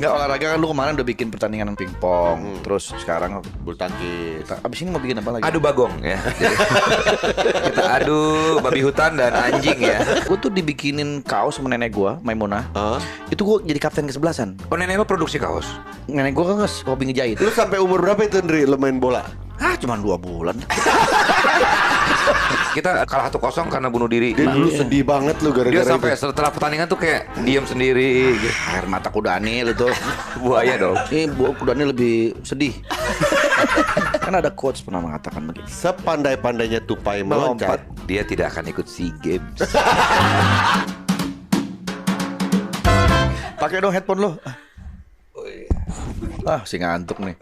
Enggak, olahraga kan lu kemarin udah bikin pertandingan pingpong, terus sekarang Bulu tangkis. abis ini mau bikin apa lagi? Adu bagong ya. Jadi, kita adu babi hutan dan anjing ya. Gue tuh dibikinin kaos sama nenek gue, Maimunah. Itu gue jadi kapten ke-11-an. Oh, nenek lo produksi kaos? Nenek gue kan hobi ngejahit. Lu sampai umur berapa itu, Ndri, lu main bola? Cuma 2 bulan. Kita kalah 1-0 karena bunuh diri. Dia dulu sedih banget lu gara-gara Dia sampai itu. setelah pertandingan tuh kayak diam sendiri gitu. Air mata kudanil itu. Buaya dong. Ini kudanil lebih sedih. Kan ada quotes pernah mengatakan begitu. Sepandai-pandainya tupai meloncat. Dia tidak akan ikut SEA Games. Pakai dong headphone lo. Si ngantuk nih.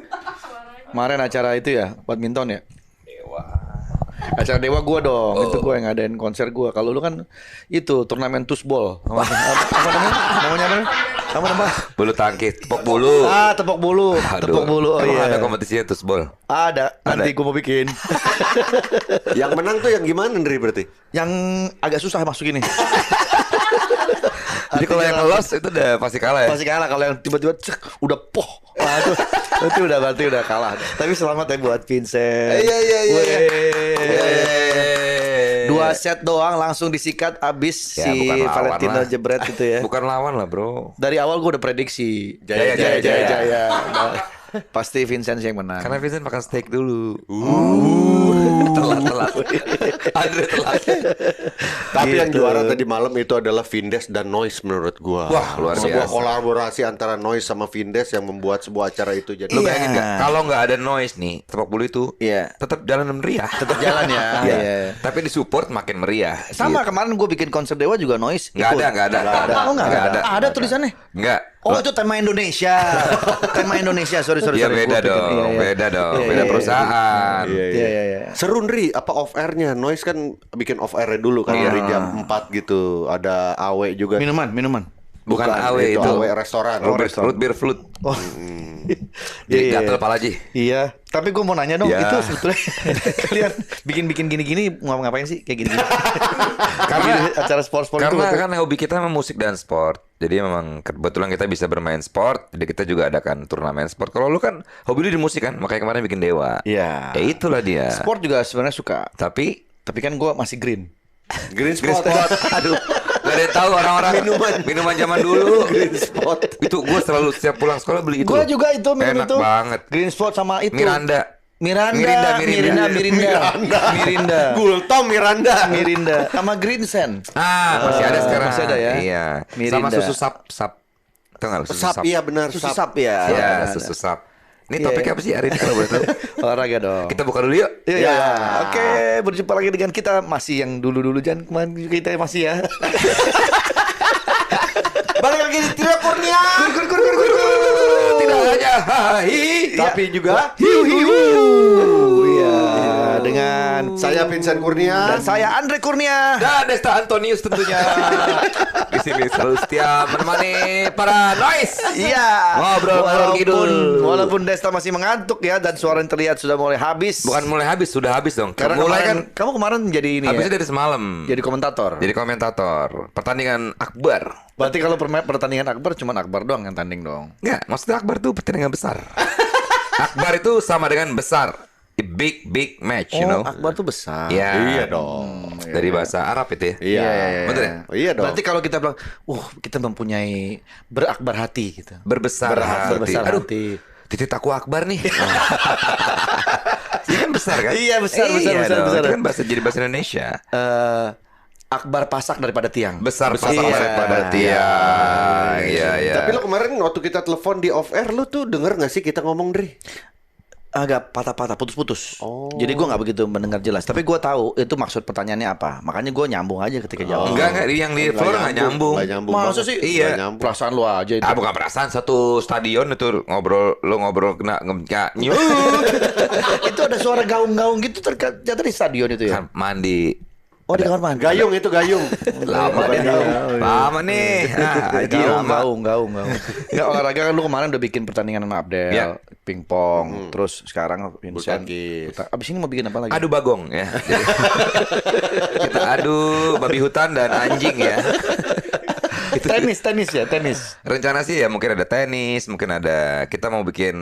Kemarin acara itu ya, badminton ya. Acara Dewa gue dong, itu gue yang ngadain konser gue. Kalau lu kan itu turnamen tusbol. Apa namanya? Namanya apa? Apa nama? Bulu tangkis, tepok bulu. Tepok bulu. Tepok bulu. Oh Emang iya. ada kompetisinya tusbol? Ada. Nanti gue mau bikin. Yang menang tuh yang gimana, Ndri, berarti? Yang agak susah masuk ini. Jadi kalau yang lolos itu udah pasti kalah ya? Pasti kalah. Kalau yang tiba-tiba udah poh. Wah, itu udah berarti udah kalah. Tapi selamat ya buat Vincent. Iya. Weh. 2 set doang langsung disikat abis Ya, si bukan lawan Valentino lah. jebret itu ya. Bukan lawan lah bro. Dari awal gue udah prediksi Jaya. Nah, pasti Vincent sih yang menang. Karena Vincent makan steak dulu. Telat. Andre telat. Tapi yang Gitu. juara tadi malam itu adalah Vindes dan Noise menurut gua. Wah, luar Sebuah biasa. kolaborasi antara Noise sama Vindes yang membuat sebuah acara itu jadi. Lu Iya. bayangin nggak? Kalau nggak ada noise nih, tepok bulu itu Iya. tetap jalan meriah. Tetap jalan ya. Iya. Iya. Tapi disupport makin meriah. Sama Gitu. kemarin gue bikin konsep Dewa juga noise. Nggak ikut. ada. Oh nggak ada. Ada tulisannya. Nggak. Oh itu tema Indonesia. Tema Indonesia. Sorry. Iya beda Gua pikir. dong, Iya. beda dong, Iya, beda iya, perusahaan. Iya. Seru, Ndri, apa off airnya? Noise kan bikin off airnya dulu kan dari jam 4 gitu. Ada AW juga. Minuman. Bukan AW itu. AW restoran. Root beer flute. Oh. Jadi Iya. gatel pala Ji. Iya, tapi gue mau nanya dong, Ya. itu sebetulnya kalian bikin gini-gini mau ngapain sih kayak gini-gini? Karena- acara sport-sport itu Karena betul. kan hobi kita memang musik dan sport. Jadi memang kebetulan kita bisa bermain sport. Jadi kita juga adakan turnamen sport. Kalau lu kan hobi lu di musik kan, makanya kemarin bikin Dewa. Iya. Ya itulah dia. Sport juga sebenarnya suka, Tapi tapi kan gue masih green. Green Green Spot. Spot. Aduh, gak ada yang tahu orang-orang minuman zaman dulu. Green Spot. Itu gue selalu setiap pulang sekolah beli itu. Gue juga itu minum Enak itu. banget. Green Sport sama itu. Miranda. Mirinda. Gultom Miranda. Sama Green Sen. Masih ada sekarang. Masih ada ya? Iya. Mirinda. Sama susu sap. Tahu nggak lu susu Sap, iya benar. Susu sap ya. Iya, Ada. susu sap. Ini Iya, topik iya. apa sih hari ini kalau boleh tahu? Olahraga dong. Kita buka dulu yuk. Iya. Oke, berjumpa lagi dengan kita masih yang dulu-dulu jangan kemarin kita masih ya. Balik lagi di Trio Kurnia. Tidak hanya hai, Tapi juga Iya, dengan saya Vincent Kurnia. dan saya Andre Kurnia. dan Desta Antonius tentunya. Di sini selalu setia menemani para noise. Iya. Ngobrol ngalor ngidul. Walaupun Desta masih mengantuk ya dan suara yang terlihat sudah mulai habis. Bukan mulai habis, sudah habis dong. Karena Mulai kan kamu kemarin jadi ini habisnya ya. dari semalam. Jadi komentator. Jadi komentator pertandingan akbar. Berarti kalau pertandingan akbar cuma akbar doang yang tanding dong. Enggak, maksudnya akbar tuh pertandingan besar. Akbar itu sama dengan besar. A big match, you know. Akbar tuh besar. Ya. Iya dong. Dari bahasa Arab itu ya. Iya. Betul ya? Iya dong. Berarti kalau kita bilang, kita mempunyai berakbar hati gitu. Berbesar hati. Berbesar Aduh, hati. titik aku akbar nih. Iya kan besar kan? Iya, besar, Iya besar. dong. Itu kan jadi bahasa Indonesia. Akbar pasak daripada tiang. Besar pasak Iya. daripada tiang. Iya. Tapi lo kemarin waktu kita telepon di off air, lo tuh denger nggak sih kita ngomong, Dri? Agak patah-patah, putus-putus. Oh. Jadi gue nggak begitu mendengar jelas. Tapi gue tahu itu maksud pertanyaannya apa. Makanya gue nyambung aja ketika jawab. Enggak, yang di floor nggak nyambung. Nggak nyambung. Masa banget. sih? Iya. Nggak nyambung. Perasaan lu aja itu. Bukan perasaan, satu stadion itu ngobrol kena nyut. Itu ada suara gaung-gaung gitu ternyata di stadion itu ya. Kan mandi. Oh di kamar mandi. Gayung itu gayung. Lama Bukan nih. gaung. Lama nih. Nah, Haji lama. Gaung. Nggak, olahraga kan lu kemarin udah bikin pertandingan sama Abdel, Iya. pingpong, terus sekarang Vincent. tangkis. Abis ini mau bikin apa lagi? Adu bagong ya. Jadi, kita adu babi hutan dan anjing ya. Tenis ya, tenis. Rencana sih ya mungkin ada tenis, mungkin ada kita mau bikin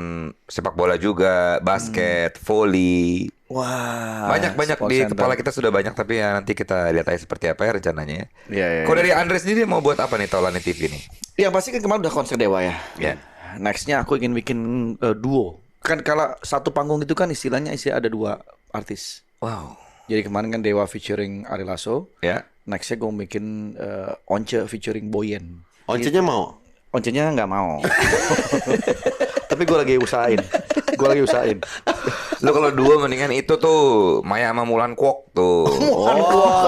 sepak bola juga, basket, volley. Wah. Banyak sport di center. kepala kita sudah banyak, tapi ya nanti kita lihat aja seperti apa ya rencananya ya. Iya, iya, Kalau dari Andre sendiri mau buat apa nih Taulani TV nih? Ya pasti kan kemarin udah konser Dewa ya. Ya. Nextnya aku ingin bikin duo. Kan kalau satu panggung itu kan istilahnya ada dua artis. Wow. Jadi kemarin kan Dewa featuring Ari Lasso. Ya. Nextnya gue bikin Once featuring Boyen. Oncenya mau? Oncenya nggak mau. Tapi gue lagi usahain. Lo kalau dua mendingan itu tuh Maya sama Mulan Kwok tuh. Oh,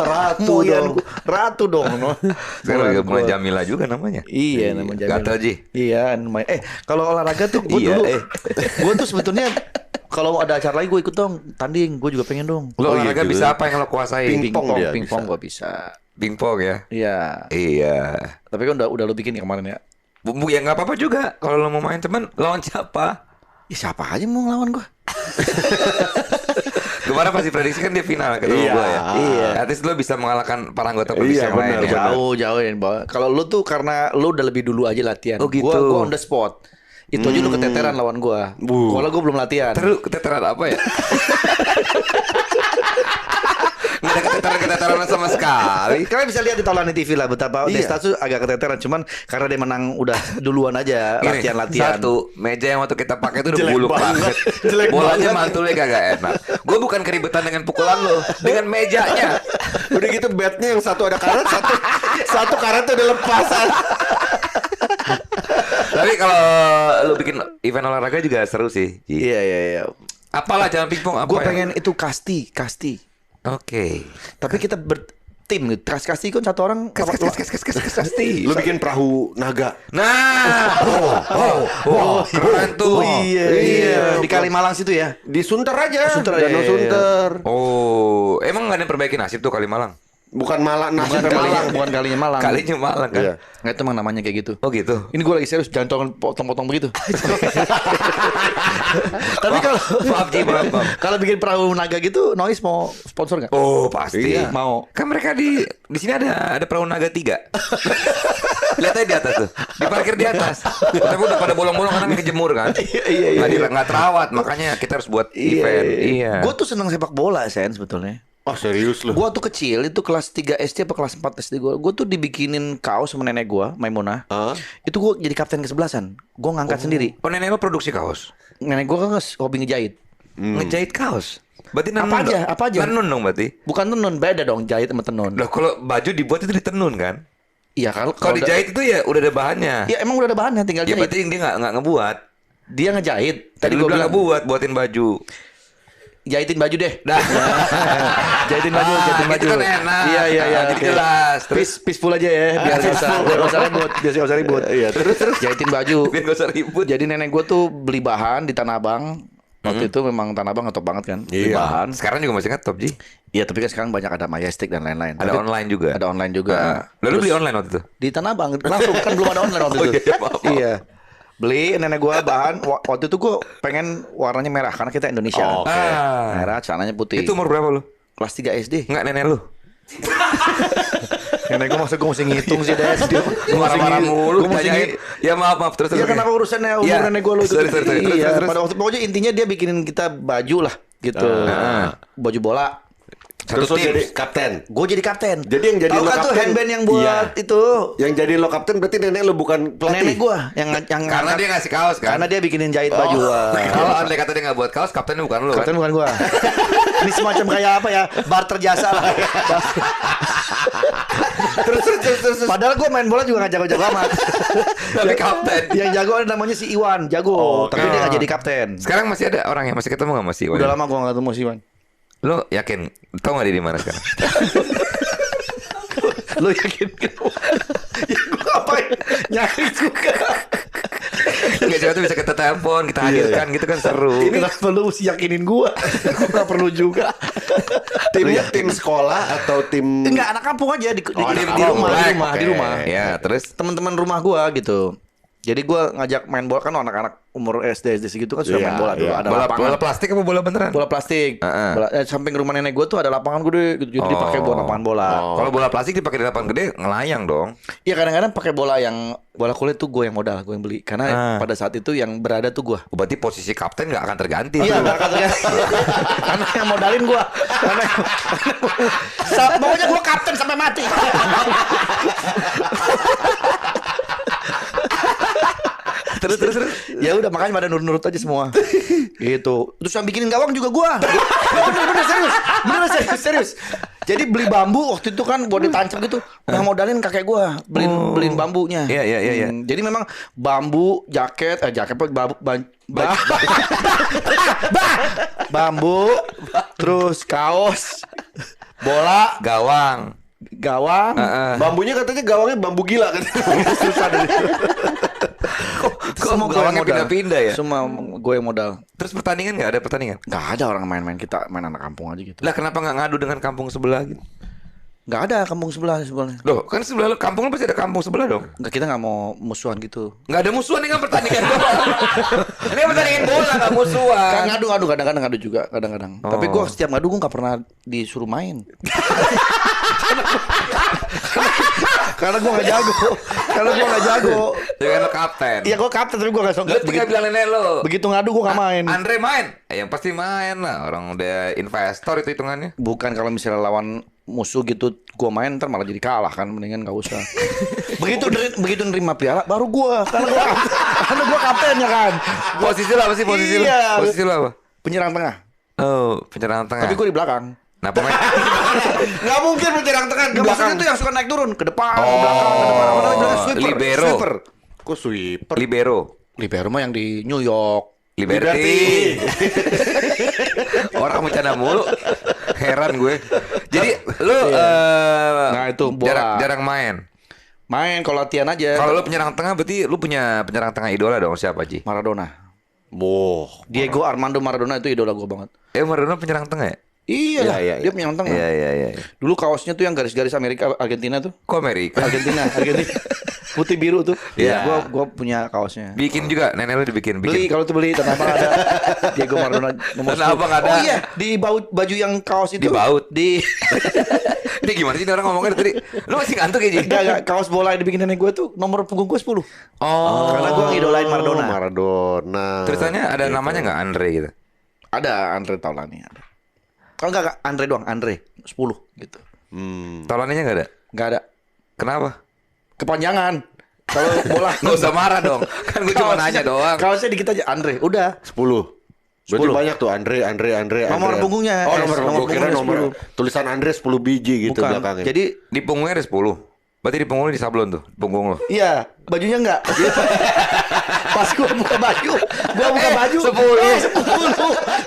ratu dong. Ratu dong. Sekarang juga Mulan Jamila juga namanya. Iya, nama Jamila. Gatel Ji. Iya, namanya. Kalau olahraga tuh gue Iya, dulu, gue tuh sebetulnya kalau ada acara lagi gue ikut dong, tanding. Gue juga pengen dong. Lo Oh, iya olahraga juga. bisa apa yang lo kuasain? Pingpong dia Pingpong bisa. gue bisa. Pingpong ya. Iya. Iya. Tapi kan udah lo bikin ya kemarin ya. Bumbu ya nggak apa-apa juga. Kalau lo mau main teman, lawan siapa? Ya siapa aja mau ngelawan gue. Kemarin pasti prediksi kan dia final ketemu Iya. gua ya. Iya. At least lo bisa mengalahkan para anggota prediksi Iya, yang lain benar, ya. benar. Jauh ya. Kalau lu tuh karena lu udah lebih dulu aja latihan. Oh, gitu. Gua on the spot. Itu aja lu keteteran lawan gua. Kalau gua belum latihan. Terus keteteran apa ya? Nggak ada keteteran sama sekali. Kalian bisa lihat di Taulani TV lah betapa Iya. Desta tuh agak keteteran, cuman karena dia menang udah duluan aja Gini, latihan-latihan. Satu, meja yang waktu kita pakai itu udah Jelek buluk banget. banget. Jelek Bolanya banget. mantulnya kagak enak. Gue bukan keribetan dengan pukulan lo, dengan mejanya. Udah gitu batnya yang satu ada karet, satu karetnya udah lepas. Tapi kalau lo bikin event olahraga juga seru sih. Ji. Iya. Apalah jangan pingpong apa Gua ya? pengen itu kasti. Oke. Tapi kita bertim gitu. Kasti kan satu orang Kasti. Lu bikin perahu naga. Nah, keren tuh. Iya, di Kalimalang situ ya. Di Sunter aja. Sunter, Danau iya. Sunter. Oh, emang nggak ada yang perbaiki nasib tuh Kalimalang? Bukan Malang, nasib Malang. Bukan kalinya Malang. Kalinya Malang kan? Iya. Nggak, itu emang namanya kayak gitu. Oh gitu. Ini gue lagi serius, jangan potong-potong begitu. Tapi kalau Maaf Ji, maaf. kalau bikin perahu naga gitu, Noise mau sponsor nggak? Oh pasti. Iya. Mau. Kan mereka di sini ada perahu naga 3. Lihat aja di atas tuh. Diparkir di atas. Tapi udah pada bolong-bolong karena kejemur kan. Iya. Nggak terawat, makanya kita harus buat event. Iya. Gue tuh seneng sepak bola, Sen, sebetulnya. Oh serius lu? Gue tuh kecil, itu kelas 3 SD apa kelas 4 SD gue tuh dibikinin kaos sama nenek gue, Maimunah. Hah? Itu gue jadi kapten kesebelasan. Gue ngangkat sendiri. Oh nenek lo produksi kaos? Nenek gue kan hobi ngejahit. Ngejahit kaos? Berarti Apa nenun aja, dong? apa aja. Nenun dong berarti? Bukan tenun, beda dong jahit sama tenun. Loh kalau baju dibuat itu ditenun kan? Iya, kalau Kalau dijahit itu ya udah ada bahannya. Ya emang udah ada bahannya, tinggal Ya jahit. berarti dia nggak ngebuat. Dia ngejahit. Tadi gua lu bilang ngebuat, buatin baju. jahitin baju deh. Dah. jahitin baju, Ah, jahitin gitu baju. kan enak. Iya. Ah, jadi oke. jelas. Terus Peaceful aja ya, biar nggak usah ribut, biar nggak usah ribut. Iya, terus jahitin baju. biar gak usah ribut. Jadi nenek gue tuh beli bahan di Tanah Abang. Waktu itu memang Tanah Abang ngetop banget kan. Beli Iya. bahan. Sekarang juga masih ngetop Ji. Iya, tapi kan sekarang banyak ada Majestic dan lain-lain. Ada Tapi online juga. Ada online juga. Lalu Terus beli online waktu itu? di Tanah Abang langsung kan belum ada online waktu Oh, itu. iya, maaf. Iya. Beli nenek gua bahan waktu itu gua pengen warnanya merah karena kita Indonesia. Oh, oke. Merah, celananya putih. Itu umur berapa lu? kelas 3 SD. Enggak nenek lu. Nenek gua masa gua mesti ngitung sih Des. Dia Marah-marah mulu. Gua mesti ditanyain. Ya maaf terus. Ya kenapa urusannya umur Ya, nenek gua lu itu? sorry. Terus, Iya, terus. pada waktu pokoknya intinya dia bikinin kita baju lah gitu. Baju bola. Satu Terus lu tim. jadi kapten. Gue jadi kapten. Jadi yang jadi Tahu lo kan tuh kapten? handband yang buat Iya. itu Yang jadi lo kapten berarti nenek lo bukan pelatih. nenek gua yang Karena dia ngasih kaos kan. karena dia bikinin jahit baju. Wah. Kalau andai kata dia nggak buat kaos, kaptennya bukan lu Kapten kan? bukan gua. Ini semacam kayak apa ya? Barter jasa lah. terus. Padahal gua main bola juga gak jago-jago amat. Tapi kapten. Yang jago ada namanya si Iwan, jago. Tapi dia gak jadi kapten. Sekarang masih ada orang yang masih ketemu nggak masih? Udah lama gua gak ketemu si Iwan. Lo yakin? Tahu nggak dia di mana sekarang? Lu yakin? Ya gua ngapain? Nyari juga. Nggak coba tuh bisa kita telepon, kita hadirkan gitu kan seru. Ini kenapa lu mesti yakinin gua? Gua gak perlu juga. Timnya tim sekolah atau tim Enggak, anak kampung aja di anak di kampung. rumah, Oke. di rumah. Ya, terus Teman-teman rumah gua gitu. Jadi gue ngajak main bola kan anak-anak umur SD segitu kan sudah Iya, main bola dulu. iya. Ada Bola lapangan. plastik apa bola beneran? Bola plastik. Heeh. Samping rumah nenek gue tuh ada lapangan gede gitu. Jadi dipakai buat lapangan bola. Kalau bola plastik dipakai di lapangan gede ngelayang dong. Iya kadang-kadang pakai bola yang bola kulit tuh gue yang modal, gue yang beli. Karena pada saat itu yang berada tuh gue. Berarti posisi kapten nggak akan terganti. Iya, nggak akan terganti. Karena yang modalin gue. Pokoknya gue kapten sampai mati. Terus. Ya udah makanya pada nurut-nurut aja semua. Gitu. Terus yang bikinin gawang juga gua. Bener serius. Bener serius. Jadi beli bambu waktu itu kan buat ditancap gitu. Yang modalin kakek gua, beliin bambunya. Iya. Jadi memang bambu, jaket apa bambu, terus kaos, bola, Gawang. gawang. Bambunya katanya gawangnya bambu gila kan. Susah dari. Semua gue yang gawangnya modal. pindah-pindah ya? Semua gue yang modal. Terus pertandingan nggak ada pertandingan? Nggak ada orang main-main, kita main anak kampung aja gitu. Lah kenapa nggak ngadu dengan kampung sebelah gitu? Nggak ada kampung sebelah sebenarnya. Loh, kan sebelah lu, kampung lu pasti ada kampung sebelah dong. Nggak, kita nggak mau musuhan gitu. Nggak ada musuhan, ini kan pertandingan doang. Ini kan pertandingan bola, nggak musuhan. Kan ngadu kadang-kadang ngadu juga kadang-kadang. Tapi gue setiap ngadu gue nggak pernah disuruh main. Karena gue nggak jago. Jadi kan lo kapten. Iya gue kapten tapi gue nggak Lu tinggal bilang nenek lo. begitu ngadu gue nggak main. Andre main. Yang pasti main lah. Orang udah investor itu hitungannya. Bukan kalau misalnya lawan musuh gitu gue main ntar malah jadi kalah kan, mendingan nggak usah. begitu nerima piala baru gue karena gue kaptennya kan. Posisi lo apa sih posisi lo? Iya. Posisi lo apa? Penyerang tengah. Oh, penyerang tengah. Tapi gue di belakang. Nah, pemain Nggak mungkin penyerang tengah di Gak belakang. maksudnya tuh yang suka naik turun ke depan, ke belakang, ke depan. Apa namanya bilangnya? Sweeper. Libero. Sweeper. Kok sweeper? libero. Libero mah yang di New York. Liberty. Orang bercanda mulu. Heran gue. Jadi lu Nah, itu bola. jarang main. Main kalau latihan aja. Kalau lu penyerang tengah berarti lu punya penyerang tengah idola dong, siapa Ji? Maradona. Boh. Diego Armando Maradona itu idola gue banget. Maradona penyerang tengah ya? Iya, Iya. dia penyerang tengah. Iya. Dulu kaosnya tuh yang garis-garis Amerika Argentina tuh. Kok Amerika? Argentina. Putih biru tuh. Iya. Gua punya kaosnya. Bikin juga, nenek lu dibikin. Beli kalau tuh beli Tanah Abang ada Diego Maradona nomor Tanah 10. Abang ada. Oh iya, di baju yang kaos itu. Di baut. Di Ini gimana sih ini orang ngomongnya tadi? Lu masih ngantuk ya Ji? Enggak, kaos bola yang dibikin nenek gue tuh nomor punggung gue 10. Karena gue ngidolain Maradona. Maradona. Tulisannya ada namanya nggak Andre gitu? Ada Andre Taulani ada. Kalau enggak Andre doang, Andre 10 gitu. Taulannya nggak ada? Enggak ada. Kenapa? Kepanjangan. Kalau bola Nggak usah marah dong. Kan gue cuma nanya doang. Kaosnya dikit aja Andre, udah. 10. Berarti 10. banyak tuh Andre. Nomor punggungnya. Oh, nomor Nomor punggung. Kira punggungnya nomor tulisan Andre 10 biji gitu Bukan. belakangnya. Jadi Di punggungnya ada 10. Berarti di punggung lu di sablon tuh, punggung lu. iya, bajunya enggak. Pas gua buka baju, 10. 10.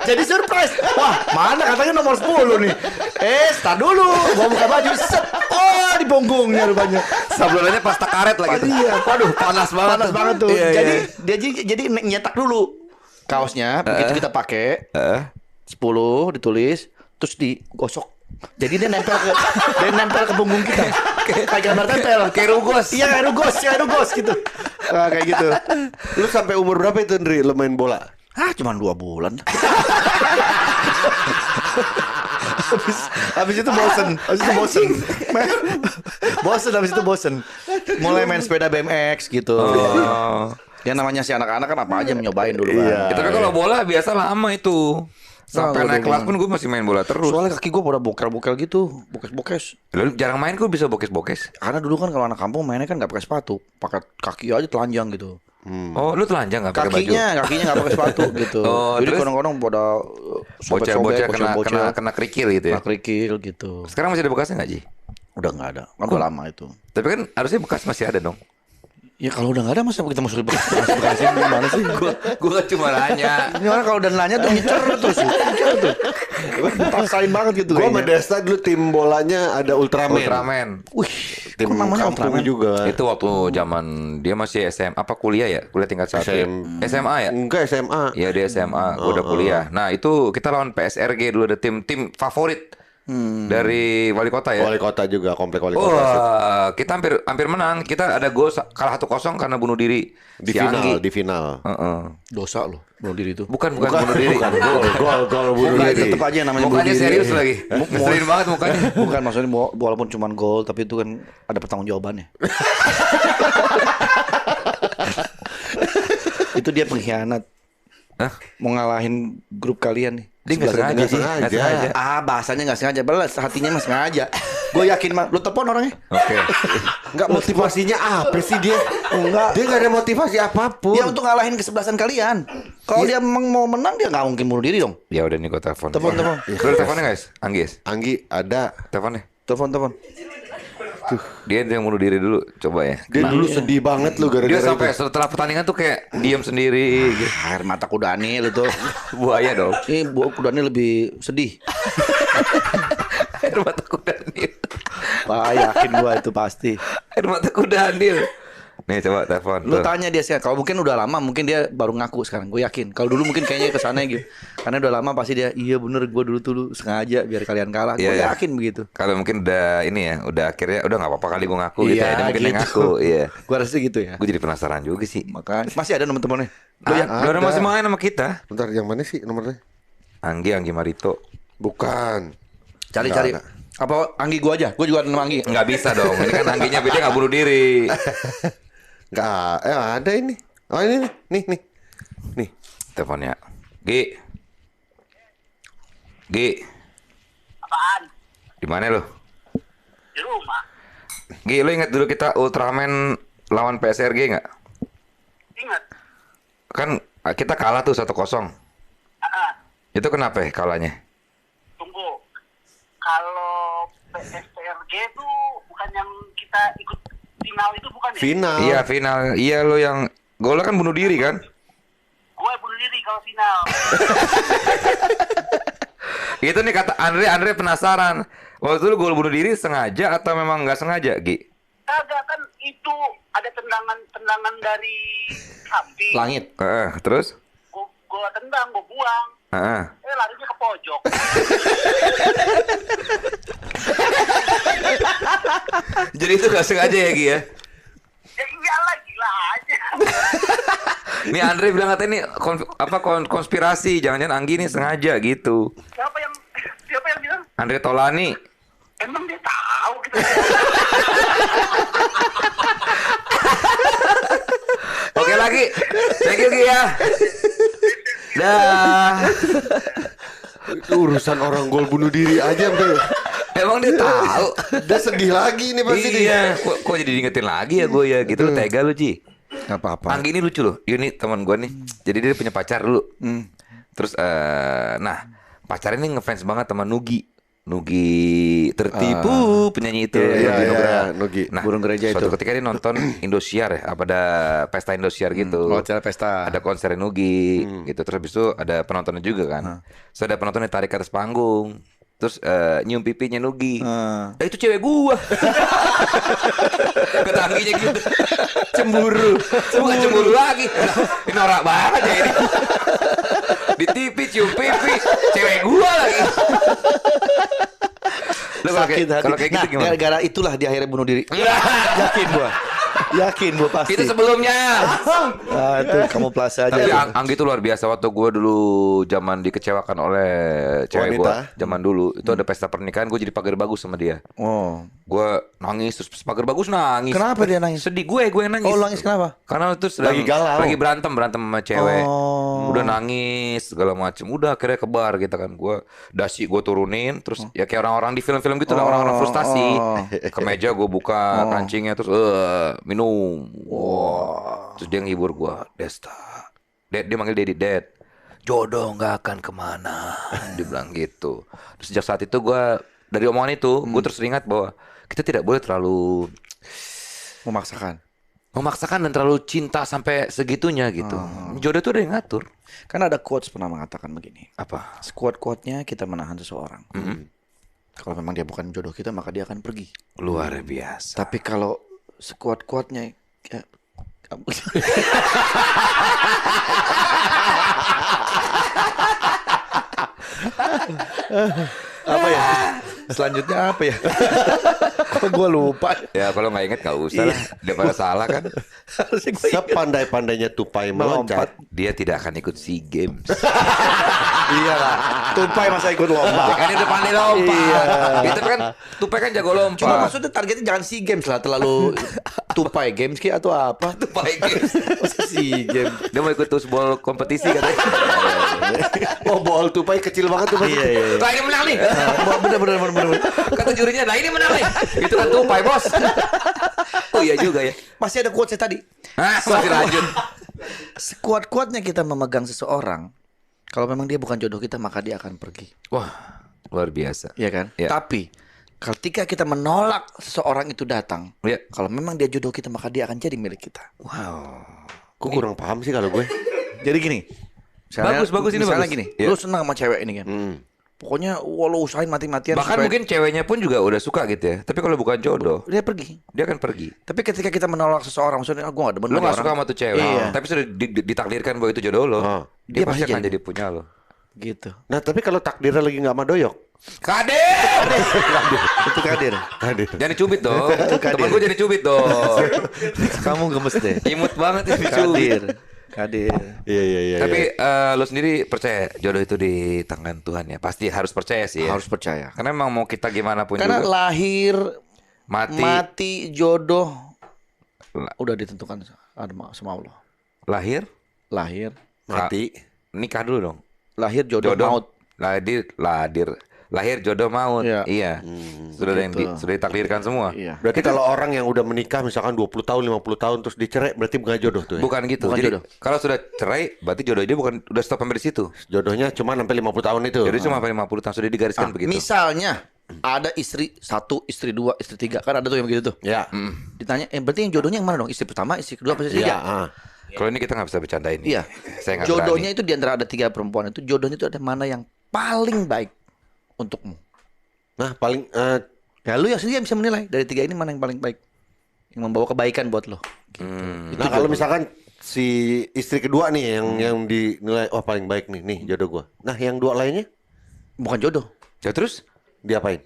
Jadi surprise. Wah, mana katanya nomor 10 nih. Start dulu. Gua buka baju, set. Oh, di punggungnya rupanya. Sablonannya pasta karet lagi tuh. Iya. Waduh, panas banget. Panas banget tuh. Iya, Jadi iya. jadi nyetak dulu kaosnya, begitu kita pakai 10 ditulis, terus digosok. Jadi dia nempel ke punggung kita. Kayak gambar tempel. Kayak rugos. Iya, kayak rugos gitu. Kayak gitu. Lu sampai umur berapa itu Ndri lu main bola? Cuman 2 bulan. Habis itu bosen. Habis itu bosen. Mulai main sepeda BMX gitu. Ya namanya si anak-anak kan apa aja nyobain dulu kan. Iya. Tapi kalau bola biasa lama itu. Sampai Nah, naik kelas pun gue masih main bola terus. Soalnya kaki gue pada bokel-bokel gitu, bokes-bokes. Lalu jarang main gue bisa bokes-bokes. Karena dulu kan kalau anak kampung mainnya kan nggak pakai sepatu, pakai kaki aja telanjang gitu. Oh, lu telanjang nggak pakai baju? Kakinya nggak pakai sepatu gitu. Oh, Jadi terus? kadang-kadang pada Bocah-bocah bocil-bocil, kena kerikil gitu ya. kena kerikil gitu. Sekarang masih ada bekasnya nggak Ji? Udah nggak ada, kan udah lama itu. Tapi kan harusnya bekas masih ada dong. Ya kalau udah nggak ada masa kita masukin bekasnya gimana sih? Gue cuma nanya. Ini orang kalau udah nanya tuh ngincer terus, paksain banget gitu. Gua sama kayaknya. Desta dulu tim bolanya ada Ultraman. Ultraman. Wih, Tim kok namanya kampung Ultraman? juga. Itu waktu zaman dia masih SMA apa kuliah ya? Kuliah tingkat 1. SMA ya? Enggak SMA. Iya dia SMA, gue udah kuliah. Nah itu kita lawan PSRG dulu ada tim favorit Dari wali kota ya. Wali kota juga, komplek wali Oh, kota. kita hampir menang. Kita ada gol kalah 1-0 karena bunuh diri Di si final, Anggi. di final. Heeh. Dosa loh bunuh diri itu. Bukan bunuh diri. Gol bunuh Bukan, diri. tetap aja yang namanya bunuh Mukanya diri. serius lagi. Ngeselin banget mukanya. Bukan maksudnya walaupun cuma gol tapi itu kan ada pertanggungjawabannya. Itu dia pengkhianat. Hah? Mau ngalahin grup kalian nih. Dia nggak 11 sengaja nggak sih. sengaja. Nggak sengaja. Bahasanya nggak sengaja, balas hatinya mah sengaja. Gue yakin mah. Lu telepon orangnya? Oke. Enggak, motivasinya apa sih dia? Enggak. Dia enggak ada motivasi apapun. Dia untuk ngalahin kesebelasan kalian. Kalau dia memang mau menang dia nggak mungkin bunuh diri dong. Ya udah nih gue telepon. Telepon. Udah teleponnya guys, Anggi. Anggi ada. Teleponnya. Telepon. Dia yang bunuh diri dulu, coba ya. Dia dulu sedih banget lu gara-gara Dia sampai itu. setelah pertandingan tuh kayak diam sendiri gitu. Air mata kudani lu tuh. Buaya dong. Ini kudani lebih sedih. Air mata kuda Anil. Wah, yakin gua itu pasti. Air mata kuda Anil. Nih coba telepon. Lu tuh. tanya dia sih, kalau mungkin udah lama, mungkin dia baru ngaku sekarang. Gue yakin. Kalau dulu mungkin kayaknya kesana gitu. Karena udah lama pasti dia, iya bener gue dulu sengaja biar kalian kalah. Gue Iya, iya. yakin begitu. Kalau mungkin udah ini ya, udah akhirnya udah nggak apa-apa kali gue ngaku gitu ya. Dia mungkin yang ngaku, iya. Gue rasa gitu ya. Gue jadi penasaran juga sih. Makanya masih ada nomor teleponnya. Udah masih main sama kita. Bentar, yang mana sih nomornya? Anggi Marito. Bukan. Cari-cari. Nggak Apa Anggi gue aja? Gue juga ada nama Anggi. Nggak bisa dong. Ini kan Angginya beda nggak bunuh diri. Enggak, ada ini. Oh ini nih. Nih. Teleponnya. Gi. Apaan? Di mana lo? Di rumah. Gi, lo ingat dulu kita Ultraman lawan PSRG nggak? Ingat. Kan kita kalah tuh 1-0. Ah, Itu kenapa ya kalahnya? tunggu. Kalau PSRG itu bukan yang kita ikut final itu bukan ya? Final. Iya final. Iya lo yang golnya kan bunuh diri kan? Gue bunuh diri kalau final. Itu nih kata Andre penasaran. Waktu itu lu gol bunuh diri sengaja atau memang nggak sengaja, Gi? Kagak kan itu ada tendangan dari samping. Langit. Terus? Gue tendang, gue buang. Larinya ke pojok. Jadi itu nggak sengaja ya, Gi ya? Ya iyalah, gila aja. Nih Andre bilang katanya ini konspirasi, jangan-jangan Anggi ini sengaja gitu. Siapa yang bilang? Andre Tolani. Emang dia tahu gitu. Oke lagi. Thank you, Gi ya. Dah. Itu urusan orang gol bunuh diri aja, Bro. Emang dia tahu. Dia sedih lagi nih pasti dia. Iya. Kok jadi diingetin lagi ya gue ya? Gitu lu tega lu, Ji. Gak apa-apa. Anggi ini lucu loh. Ini teman gue nih. Jadi dia punya pacar dulu. Terus nah, pacarnya ini ngefans banget sama Nugi. Nugi tertipu penyanyi itu. Iya, Nugi iya, Nugraha. iya, Nugi. Nah, Burung gereja suatu itu. ketika dia nonton Indosiar ya, apa ada pesta Indosiar gitu. Oh, acara pesta. Ada konser Nugi gitu. Terus habis itu ada penontonnya juga kan. Terus ada penonton yang tarik ke atas panggung. Terus nyium pipinya Nugi. Itu cewek gua. Ketangginya gitu. Cemburu. Bukan cemburu lagi. Ini norak banget ya ini. Di TV cium pipi cewek gua lagi. Lu Sakit hati. kalau kayak gitu Nah, gimana? gara-gara itulah dia akhirnya bunuh diri. Yakin gua. Yakin gua pasti. Itu sebelumnya. Itu kamu plus aja. Tapi Anggi itu luar biasa. Waktu gue dulu zaman dikecewakan oleh cewek gue, Wanita. zaman dulu itu ada pesta pernikahan, gue jadi pagar bagus sama dia. Oh. Gue nangis terus pagar bagus nangis. Kenapa dia nangis? Sedih gue yang nangis. Oh, nangis kenapa? Karena itu sedang Lagi galau. lagi berantem sama cewek. Oh. Udah nangis segala macem. Udah akhirnya kebar gitu kan. Gue dasi gue turunin terus ya kayak orang-orang di film-film gitu lah, orang-orang frustasi. Kemeja gue buka kancingnya terus minum. Wow. Terus dia ngehibur gue, Desta. Dia manggil Dedi, Dad. Jodoh nggak akan kemana. Dia bilang gitu. Terus sejak saat itu gue dari omongan itu gue terus ingat bahwa kita tidak boleh terlalu memaksakan dan terlalu cinta sampai segitunya gitu. Jodoh itu ada yang ngatur. Kan ada quotes pernah mengatakan begini. Apa? Sekuat-kuatnya kita menahan seseorang. Kalau memang dia bukan jodoh kita, maka dia akan pergi. Luar biasa. Tapi kalau sekuat-kuatnya ya, apa ya? Selanjutnya apa ya? Kok gue lupa. Ya kalau nggak inget nggak usah lah. Daripada salah kan. Harusnya gue ingat. Sepandai-pandainya tupai meloncat. Dia tidak akan ikut SEA Games. Iya lah. Tupai masa ikut lomba. Ya kan itu pandai lompat. Iya. Itu kan Tupai kan jago lompat. Cuma maksudnya targetnya jangan SEA Games lah, terlalu Tupai Games kayak atau apa? Tupai Games. SEA Games. Dia mau ikut football kompetisi katanya. Oh, bol tupai kecil banget tuh. Iya iya. Nah ini menang nih. Bener. Kata jurinya, nah ini menang nih. Itu kan Tupai bos. Oh iya juga ya. Masih ada quotes tadi. Hah, masih lanjut. Sekuat-kuatnya kita memegang seseorang, kalau memang dia bukan jodoh kita maka dia akan pergi. Wah, luar biasa. Iya kan? Iya. Tapi ketika kita menolak seseorang itu datang, Iya. kalau memang dia jodoh kita maka dia akan jadi milik kita. Gue kurang paham sih kalau gue. Jadi gini. Bagus ini misalnya bagus. gini, Iya. lu senang sama cewek ini kan. Pokoknya lo usahain mati-matian Bahkan supaya mungkin ceweknya pun juga udah suka gitu ya. Tapi kalau bukan jodoh, dia pergi. dia akan pergi. Tapi ketika kita menolak seseorang, maksudnya gue gak demen Lu sama gak dia suka orang. sama tuh cewek, Iya. tapi sudah ditakdirkan bahwa itu jodoh lo. Dia Dia pasti pasti akan jadi. jadi punya lo. Gitu. Nah, tapi kalau takdirnya lagi nggak sama doyok. Kadir! Itu kadir. Jangan dicubit dong. Temen gue jadi cubit dong. Kamu gemes deh. Imut banget ini cubit. Kadir. Iya. Tapi lo sendiri percaya jodoh itu di tangan Tuhan ya? Pasti harus percaya sih ya. Harus percaya. Karena emang mau kita gimana pun Karena juga lahir, mati, mati, jodoh udah ditentukan sama Allah. lahir, Lahir, Mati. nikah dulu dong. lahir jodoh, maut. Lahir jodoh maut. Iya. Iya. Sudah ada yang gitu. sudah ditakdirkan semua. Iya. Berarti kalau orang yang udah menikah misalkan 20 tahun, 50 tahun terus dicerai berarti bukan jodoh tuh ya? Bukan gitu. Bukan Jadi jodoh. kalau sudah cerai berarti jodoh dia bukan udah stop sampai di situ. Jodohnya cuma sampai 50 tahun itu. Jadi cuma sampai 50 tahun sudah digariskan begitu. Misalnya ada istri 1, istri 2, istri 3, kan ada tuh yang begitu tuh. Ya. Ditanya, berarti yang jodohnya yang mana dong? Istri pertama, istri kedua, apa istri Iya, ketiga? Kalau ini kita nggak bisa bercandain. Iya. Saya nggak Jodohnya berani. itu di antara ada 3 perempuan itu, jodohnya itu ada mana yang paling baik untukmu. Nah, paling Ya lu yang sendiri yang bisa menilai dari 3 ini mana yang paling baik, yang membawa kebaikan buat lo. nah kalau misalkan si istri kedua nih yang dinilai wah paling baik nih jodoh gua. Nah, yang 2 lainnya Bukan jodoh. Ya terus? diapain?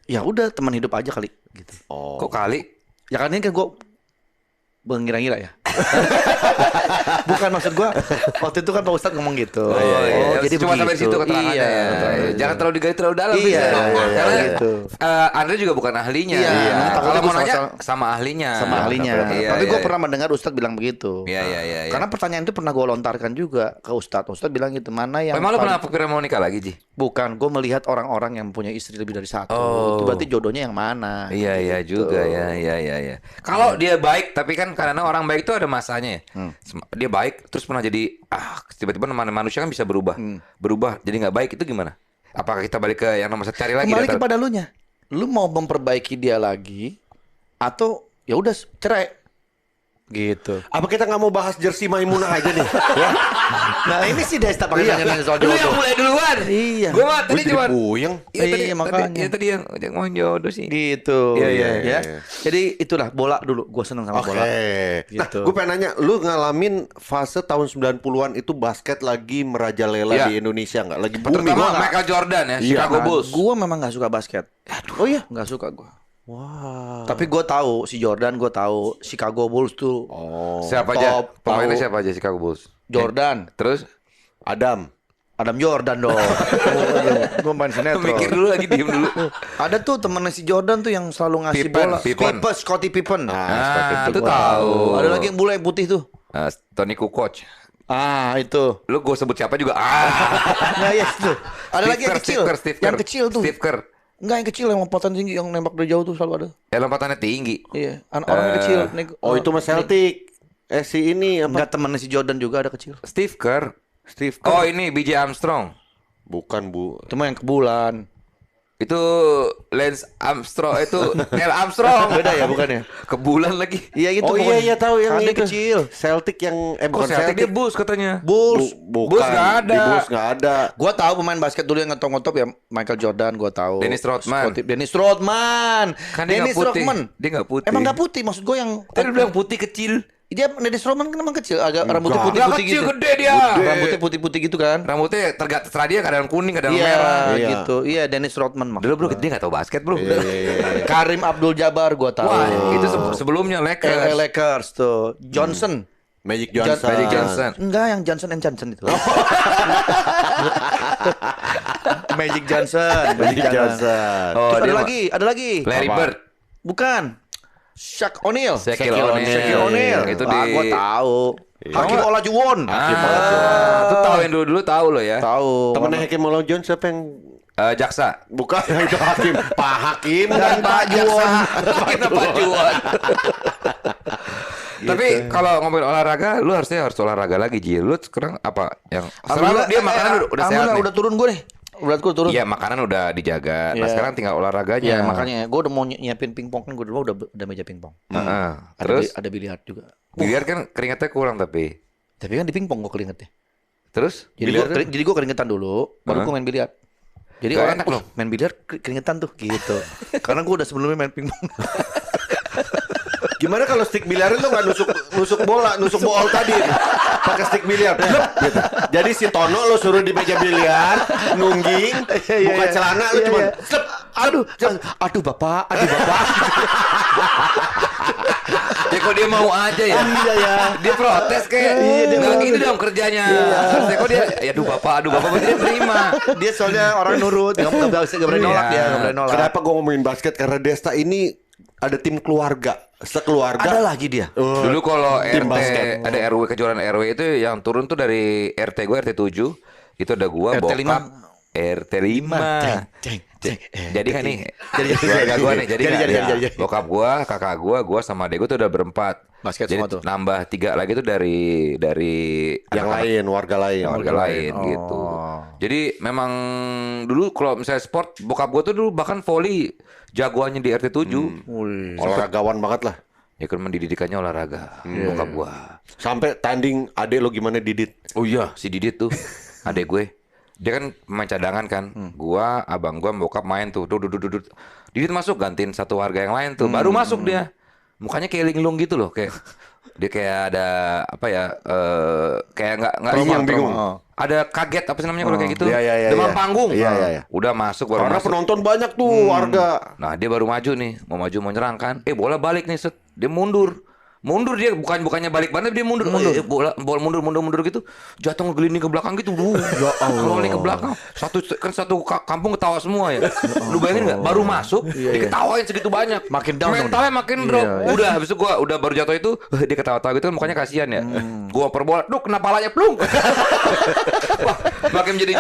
Ya udah teman hidup aja kali gitu. Oh. Kok kali? Ya kan ini kan gue mengira-ngira ya. Bukan maksud gue. Waktu itu kan Pak Ustadz ngomong gitu. iya. Jadi Cuma sampai begitu. situ keterangannya Iya. ya. Jangan terlalu digali terlalu dalam. Iya, bisa dong. iya, Karena gitu. Andre juga bukan ahlinya. Iya. Takutnya Kalau mau gua nanya salah- sama ahlinya. Sama ahlinya. Iya, Tapi gue iya. pernah mendengar Ustadz bilang begitu. Iya. Karena pertanyaan itu pernah gue lontarkan juga ke Ustadz. Ustadz bilang gitu, mana yang Emang lu paling- pernah pikiran mau nikah lagi, Ji? Bukan, gue melihat orang-orang yang punya istri lebih dari 1. Oh. Itu berarti jodohnya yang mana? Iya juga ya. Kalau dia baik, tapi kan karena orang baik itu ada masanya ya. Dia baik terus pernah jadi tiba-tiba manusia kan bisa berubah. Berubah jadi nggak baik itu gimana? Apakah kita balik ke yang nomor 1 cari lagi? Kembali data- kepada lu nya. Lu mau memperbaiki dia lagi atau ya udah cerai. Gitu. Apa kita nggak mau bahas jersey Maimunah aja nih? Ya. Nah, ini sih Desta pakai nanya soal Lu yang jodoh. mulai duluan. Iya. Gue mah Gue tadi jadi cuma puyeng. Iya, makanya. tadi yang ngomong jodoh sih. Gitu. Iya, ya. Jadi itulah bola dulu. Gue seneng sama Oke. bola. Nah, Gitu. gue pengen nanya, lu ngalamin fase tahun 90-an itu basket lagi merajalela Iya. di Indonesia nggak? Lagi booming. Terutama nggak? Michael Jordan ya, Iya. Chicago Bulls. Gue memang gak suka basket. Oh iya. Gak suka gue. Wah. Tapi gue tahu si Jordan, gue tahu Chicago Bulls tuh. Oh. Siapa aja? Top, Pemainnya tahu. siapa aja Chicago Bulls? Jordan. Terus Adam. Adam Jordan dong. Gue main sinetron. mikir dulu lagi, diem dulu. Ada tuh temennya si Jordan tuh yang selalu ngasih Pippen, bola. Pippen. Scottie Pippen. Itu tahu. Ada lagi yang bule yang putih tuh. Tony Kukoc. Itu. Lu gue sebut siapa juga. Nah, ya itu. Ada lagi yang kecil. Steve Yang Kerr. kecil tuh. Steve Kerr. Enggak yang kecil yang lompatan tinggi yang nembak dari jauh tuh selalu ada. Lompatannya tinggi. Iya, orang yang kecil. Oh, itu Mas Celtic. Si ini apa? Enggak temennya si Jordan juga ada kecil. Steve Kerr. Steve Oh ini BJ Armstrong. Bukan, Bu. Itu mah yang kebulan. Itu Lance Armstrong. Itu Neil Armstrong. Beda ya, bukan ya? Kebulan lagi. Iya gitu. Oh pokoknya. iya tahu yang Ada itu. kecil. Celtic yang Kok bukan Celtic dia Celtic. Bulls katanya. Bulls. Bukan. Bulls nggak ada. Di Bulls nggak ada. Gua tahu pemain basket dulu yang ngetop-ngetop ya Michael Jordan, gua tahu. Dennis Rodman. Dennis Rodman. Kan dia Dennis nggak putih. Rodman. Dia nggak putih. Emang nggak putih, maksud gua yang Tadi lu bilang putih kecil. Dia Dennis Rodman kan emang kecil, agak rambutnya Enggak. putih-putih Kecil gitu. gede dia. Rambutnya putih-putih gitu kan. Rambutnya terserah dia kadang kuning, kadang Iya, merah. Iya. gitu. Iya, Dennis Rodman mah. Dulu bro, dia nggak tahu basket bro. Karim Abdul-Jabbar gua tahu. Wah, itu sebelumnya LA Lakers. Lakers tuh. Johnson. Magic Johnson. Magic Johnson. Enggak, yang Johnson and Johnson itu. Magic Johnson. Magic Johnson. Oh, Terus dia ada lagi. Larry Apa? Bird. Bukan. Shaq O'Neal. Shaquille O'Neal. Shaquille O'Neal. Itu Ah, di gua tahu. Hakim Olajuwon. Itu tahu yang dulu tahu lo ya. Tahu. Temennya Hakim Olajuwon siapa yang Jaksa. bukan itu Hakim? Pak Hakim dan Pak Juwon. Kita pajuan. Tapi kalau ngomongin olahraga, lu harus olahraga lagi, Ji. Lu sekarang apa yang selalu dia makanan udah sehat nih. udah turun gue nih. Berat gue turun. Iya, makanan udah dijaga. Nah, Iya. sekarang tinggal olahraganya. Ya, makanya gue udah mau nyiapin pingpong kan gue dulu udah meja pingpong. Heeh. Ada Terus ada biliar juga. biliar kan keringatnya kurang tapi. Tapi kan di pingpong gue keringetnya. Terus Jadi gue keringetan dulu, baru gue main biliar. Jadi Gak orang enak loh. main biliar keringetan tuh gitu. Karena gue udah sebelumnya main pingpong. Gimana kalau stick biliar itu nggak nusuk bola, nusuk bool tadi pakai stick biliar. Blep, gitu. Jadi si Tono lo suruh di meja biliar, nungging, buka celana lo cuma slep. Aduh bapak. ya kok dia mau aja ya? Iya ya. Dia protes kayak dia nggak mau. gini dong kerjanya. Harusnya kok dia ya aduh bapak berarti dia terima. Dia soalnya orang nurut, nggak berani nolak Iya. dia, nggak berani nolak. Kenapa gue ngomongin basket? Karena Desta ini ada tim keluarga, sekeluarga. Ada lagi dia. Dulu kalau tim RT basket. ada RW kejuaraan RW itu yang turun tuh dari RT gue RT 7 itu ada gua RT bokap RT 5. Jadi kan nih keluarga gua nih jadi bokap gua, kakak gua sama adek gua tuh udah berempat. Basket Jadi semua tuh. nambah 3 lagi tuh dari Yang lain, warga lain. warga lain gitu. Jadi memang dulu kalau misalnya sport bokap gua tuh dulu bahkan volley jagoannya di RT 7. Olahragawan banget lah. Ya kan dididikannya olahraga bokap gua. Sampai tanding adek lo gimana Didit? Oh iya, si Didit tuh, adek gue. Dia kan pemain cadangan kan. Gua, abang gua, bokap main tuh. Dudut. Didit masuk gantiin satu warga yang lain tuh. Baru masuk dia. Mukanya kayak linglung gitu loh, kayak dia kayak ada apa ya? Kayak nggak Bingung. Ada kaget apa sih namanya kalau kayak gitu? Iya. Demam panggung. Iya. Udah masuk baru Karena masuk. penonton banyak tuh warga. Nah, dia baru maju nih, mau nyerang kan. Bola balik nih, set. Dia mundur dia bukannya balik banget dia mundur. Bola mundur gitu. Jatuh ngegelinding ke belakang gitu. Rolling ke belakang. Satu kampung ketawa semua ya. Lu bayangin enggak? Baru masuk diketawain segitu banyak. Makin down dong. Mentalnya makin drop. Udah habis itu gua udah baru jatuh itu dia ketawa-tawa gitu kan mukanya kasihan ya. Gua perbola, kena palanya plung. Wah, makin jadi.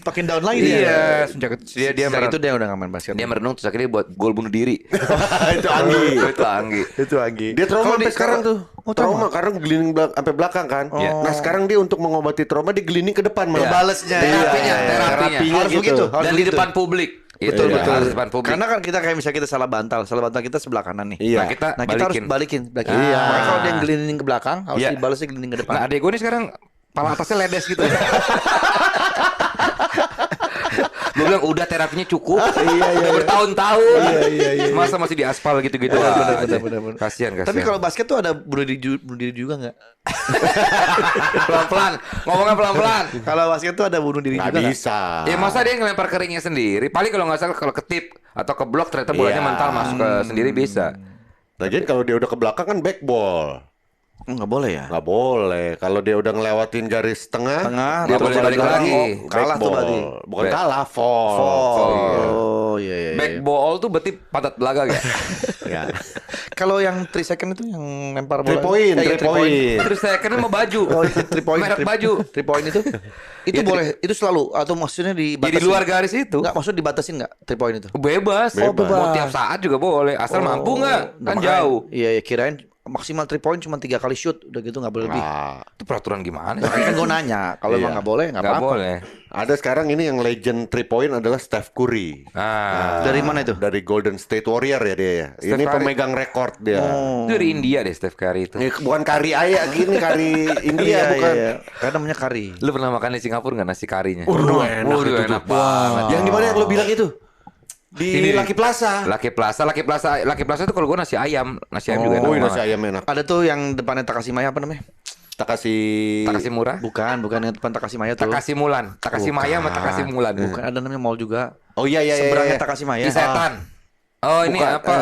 Makin down lagi dia. Iya, sejak dia Sejak itu dia udah nggak main basket. dia merenung terus akhirnya buat gol bunuh diri. Itu Anggi. Itu Anggi. Itu lagi. Dia trauma sampai sekarang tuh. trauma. Karena gelinding sampai belakang kan. Nah sekarang dia untuk mengobati trauma dia gelinding ke depan malah. Balesnya. Terapinya Terapinya Harus gitu. begitu. Dan di depan publik. Itu Iya. harus di depan publik. Karena kan kita kayak misalnya kita salah bantal kita sebelah kanan nih. Iya. Nah, kita harus balikin. Iya. Makanya kalau dia yang gelinding ke belakang, harus Iya. dibalesnya gelinding ke depan. Nah, adek gue nih sekarang pala atasnya ledes gitu. Gue bilang udah terapinya cukup. Udah bertahun-tahun. Masa masih di aspal gitu-gitu aja. benar. Kasihan. Tapi kalau basket tuh ada bunuh diri juga nggak? pelan-pelan, ngomongnya pelan-pelan. Kalau basket tuh ada bunuh diri Nggak juga nggak? bisa. Ya masa dia ngelempar keringnya sendiri. Paling kalau nggak salah kalau ketip atau ke blok ternyata bolanya Iya. mental masuk ke sendiri bisa. Lagian kalau dia udah ke belakang kan back ball. Nggak boleh ya. Nggak boleh. Kalau dia udah ngelewatin garis tengah, Dia boleh balik lagi. Kalah tuh berarti. Bukan kalah, fall. Oh iya. Back ball tuh berarti pantat belakang ya. Ya. Kalau yang 3 second itu yang lempar bola. 3 point, iya, 3 point. Terus saya kan mau baju. Oh, 3 point. Merek baju. 3 point itu boleh, itu selalu atau maksudnya Jadi dibatasin? di luar garis itu. Enggak, maksud dibatasin enggak 3 point itu? Bebas. Oh, bebas. Mau tiap saat juga boleh. Asal mampu nggak? Kan Makanya- jauh. Iya, kirain maksimal 3 point cuma 3 kali shoot, udah gitu nggak boleh lebih. Ah, Itu peraturan gimana? Kan gue nanya, kalau emang nggak boleh nggak Nggak apa-apa. boleh. ada sekarang ini yang legend 3 point adalah Steph Curry. Nah, Dari mana itu? Dari Golden State Warrior ya dia ya. Steph Ini Curry. pemegang rekor dia. itu dari India deh Steph Curry itu. Ini bukan kari ayam gini, kari India bukan. Iya. Karena namanya kari. Lu pernah makan di Singapura nggak nasi karinya? Waduh, enak itu tuh. enak banget. Yang di mana yang lo bilang itu? Di Lucky Plaza. Lucky Plaza itu kalau gue nasi ayam juga enak Oh, nasi banget. ayam enak. Ada tuh yang depannya Takashimaya apa namanya? Takashi Murah, Bukan yang depan Takashimaya tuh. Takashi Mulan, Takashi Maya sama Takashi Mulan. Bukan, ada namanya mall juga. Oh iya. Seberangnya Takashimaya. Isetan. Oh ini Bukan, apa?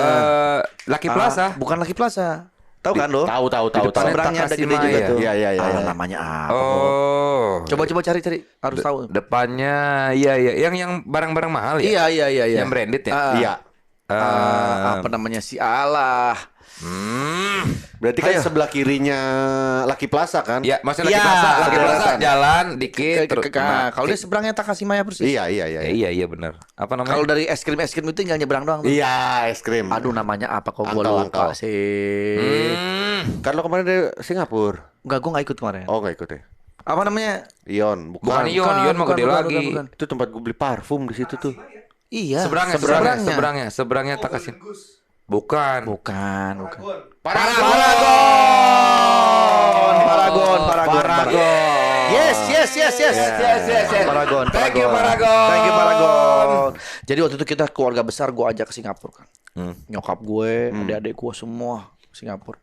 Lucky Plaza. Bukan Lucky Plaza. Tahu kan lo? Tahu. depannya Seberangnya ada gede juga Takashimaya. tuh. Iya. Namanya apa? Oh. Coba cari. Harus tahu. Depannya iya. Yang barang-barang mahal ya. Iya. Yang branded ya. Iya. Apa namanya si Allah? Berarti kan sebelah kirinya Lucky Plaza kan? Ya, maksudnya Iya, Lucky Plaza kelihatan. jalan dikit terus. Kalau dia seberangnya Takashimaya persis. Iya. Iya benar. Apa namanya? Kalau dari es krim itu tinggal nyebrang doang tuh. Iya, es krim. Aduh namanya apa kok gua Angkal. lupa sih. Kan lo kemarin dari Singapura. Enggak, gua nggak ikut kemarin. Oh, nggak ikut ya? Apa namanya? Ion, Bukan Ion mah gede lagi. bukan. Itu tempat gue beli parfum di situ tuh. Iya. Seberangnya Takashi. Bukan. Paragon. Yes. Paragon. Thank you, Paragon. Jadi waktu itu kita keluarga besar gue ajak ke Singapura kan. Nyokap gue, adik-adik gue semua ke Singapura.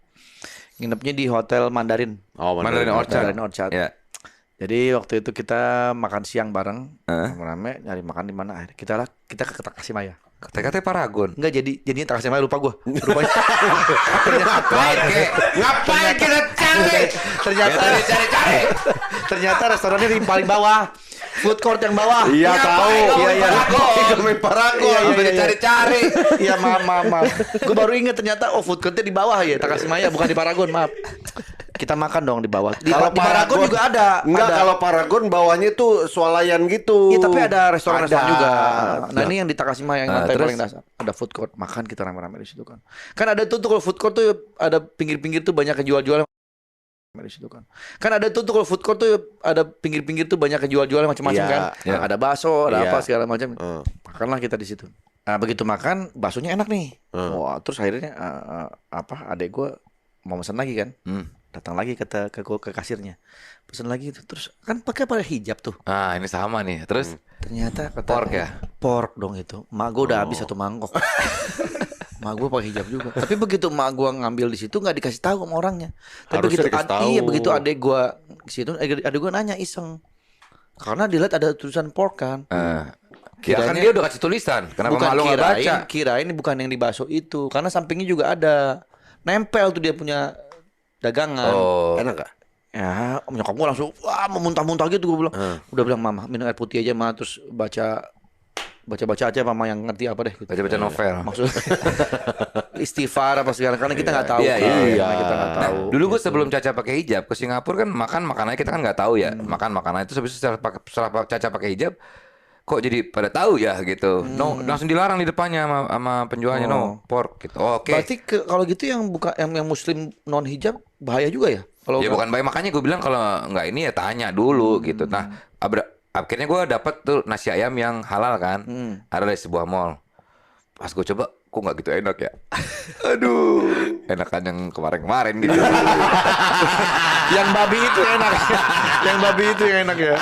Nginepnya di Hotel Mandarin. Oh, Mandarin Orchard. Ya. Jadi waktu itu kita makan siang bareng, rame nyari makan di mana akhirnya kita ke Takashimaya. Kata-kata Paragon. Enggak jadinya Takashimaya lupa gue. Rupanya Ngapain kita cari? cari. Ternyata restorannya di paling bawah. Food court yang bawah. Iya, tahu. Iya. Main Paragon. Iya. Cari-cari. Iya, maaf. Gue baru inget ternyata food courtnya di bawah ya, Takashimaya bukan di Paragon, maaf. Kita makan dong di bawah. Di Paragon juga ada. Enggak, kalau Paragon bawahnya tuh swalayan gitu. Iya, tapi ada restoran-restoran Ada. juga. Nah, ini yang di Takashimaya yang lantai terus? paling dasar. Ada food court, makan kita rame-rame di situ kan. Kan ada tuh kalau food court tuh ada pinggir-pinggir tuh banyak yang jual-jual di situ kan. Kan ada tuh kalau food court tuh ada pinggir-pinggir tuh banyak yang jual-jual macam-macam Iya, kan. iya. Ada bakso, ada Iya. apa segala macam. Makanlah kita di situ. Nah, begitu makan, baksonya enak nih. Wah, terus akhirnya adek gue mau pesan lagi kan. Datang lagi ke kasirnya. Pesan lagi itu terus kan pakai hijab tuh. Ah, ini sama nih. Terus Ternyata kata Pork ya? Pork dong itu. Mak gue udah habis satu mangkok. Mak gue pakai hijab juga. Tapi begitu mak gue ngambil di situ nggak dikasih tahu sama orangnya. Tapi Harusnya begitu dikasih tahu. iya begitu adek gue ke situ, adek gue nanya iseng. Karena dilihat ada tulisan pork kan. ya kan dia udah kasih tulisan. Kenapa bukan malu nggak baca? kirain bukan yang di bakso itu. Karena sampingnya juga ada. Nempel tuh dia punya dagangan. Oh. Enak gak? Ya, nyokap gue langsung wah memuntah-muntah gitu gue bilang. Udah bilang mama minum air putih aja mah terus baca aja mama yang ngerti apa deh gitu. Baca-baca novel. Maksudnya istighfar apa segala karena kita nggak tahu. Iya, kan. iya. Karena kita nggak tahu. Dulu gue sebelum Caca pakai hijab ke Singapura kan makan makanannya kita kan nggak tahu ya. Makan makanan itu setelah Caca pakai hijab kok jadi pada tahu ya gitu. No, langsung dilarang di depannya sama penjualnya no pork gitu. Oke. Berarti kalau gitu yang bukan yang muslim non hijab bahaya juga ya? Kalau Ya bukan baik, makanya gue bilang kalau nggak ini ya tanya dulu gitu. Nah, akhirnya gue dapet tuh nasi ayam yang halal kan, ada dari sebuah mall. Pas gue coba, kok nggak gitu enak ya? Aduh, enakan yang kemarin-kemarin gitu. yang babi itu enak. Yang babi itu yang enak ya.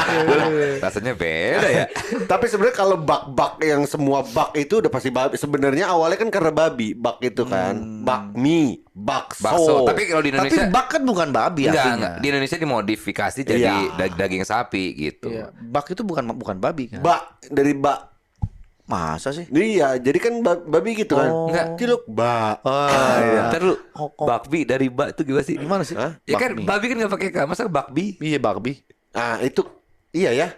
Rasanya beda ya. Tapi sebenarnya kalau bak-bak yang semua bak itu udah pasti babi. Sebenarnya awalnya kan karena babi, bak itu kan. Bakmi, bakso. Bakso. Tapi kalau di Tapi Indonesia bak kan bukan babi enggak, artinya. enggak. Di Indonesia dimodifikasi jadi Iya. daging sapi gitu. Iya, bak itu bukan babi kan? Bak dari bak. Masa sih? Iya, jadi kan babi gitu kan. Enggak. Ciluk bak. iya. Ntar lu, bakbi dari bak itu gimana sih? Gimana sih? Hah? Ya kan Bakmi. babi kan nggak pakai K, masa bakbi? Iya babi. Ah, itu iya ya.